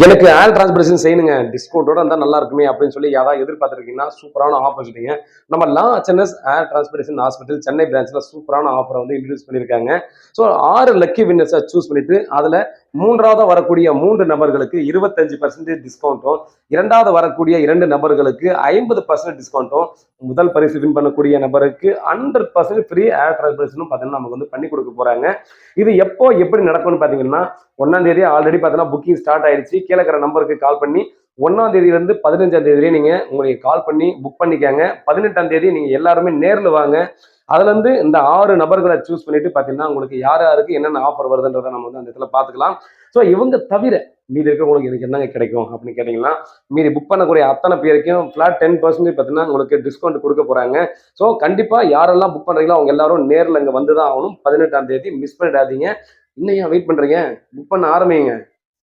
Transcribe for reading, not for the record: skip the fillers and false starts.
எனக்கு ஏர் டிரான்ஸ்போர்டேஷன் செய்யணுங்க. டிஸ்கவுண்டோட இருந்தா நல்லா இருக்குமே அப்படின்னு சொல்லி யாராவது எதிர்பார்த்துருக்கீங்கன்னா, சூப்பரான ஆப்பர்ச்சுனிட்டிங்க. நம்ம லா ஹெச்என்எஸ் ஏர் டிரான்ஸ்போர்டேஷன் ஹாஸ்பிட்டல் சென்னை பிரான்ச்ல சூப்பரான ஆஃபர வந்து இன்ட்ரோடியூஸ் பண்ணியிருக்காங்க. ஸோ 6 லக்கி வின்னர்ஸ சூஸ் பண்ணிட்டு, அதுல 3வதா வரக்கூடிய 3 நபர்களுக்கு 25% டிஸ்கவுண்ட்டும், 2வது வரக்கூடிய 2 நபர்களுக்கு 50% டிஸ்கவுண்ட்டும், முதல் பரிசு வின் பண்ணக்கூடிய நபருக்கு 100% ஃப்ரீ ஏர் டிரான்ஸ்போர்டேஷனும் பார்த்தீங்கன்னா, நமக்கு வந்து பண்ணி குடுக்க போறாங்க. இது எப்போ எப்படி நடக்கும்னு பார்த்தீங்கன்னா, 1ஆம் தேதி ஆல்ரெடி பார்த்தீங்கன்னா புக்கிங் ஸ்டார்ட் ஆயிடுச்சு. கீழ இருக்கிற நம்பருக்கு கால் பண்ணி 1ஆம் தேதியிலிருந்து 15ஆம் தேதி வரையும் நீங்க உங்களுக்கு கால் பண்ணி புக் பண்ணிக்கங்க. 18ஆம் தேதி நீங்க எல்லாருமே நேர்ல வாங்க. அதுலேருந்து இந்த 6 நபர்கள சூஸ் பண்ணிட்டு பார்த்தீங்கன்னா, உங்களுக்கு யார் யாருக்கு என்னென்ன ஆஃபர் வருதுன்றத நம்ம வந்து அந்த இடத்துல பார்த்துக்கலாம். ஸோ இவங்க தவிர மீதி இருக்கிறவங்களுக்கு இதுக்கு என்னங்க கிடைக்கும் அப்படின்னு கேட்டீங்கன்னா, மீதி புக் பண்ணக்கூடிய அத்தனை பேருக்கும் ஃபிளாட் 10% பார்த்தீங்கன்னா உங்களுக்கு டிஸ்கவுண்ட் குடுக்க போறாங்க. ஸோ கண்டிப்பா யாரெல்லாம் புக் பண்றீங்களோ அவங்க எல்லாரும் நேர்ல இங்க வந்து தான் ஆகணும். 18ஆம் தேதி மிஸ் பண்ணிடாதீங்க. இன்னும் ஏன் வெயிட் பண்றீங்க? புக் பண்ண ஆரம்பிங்க.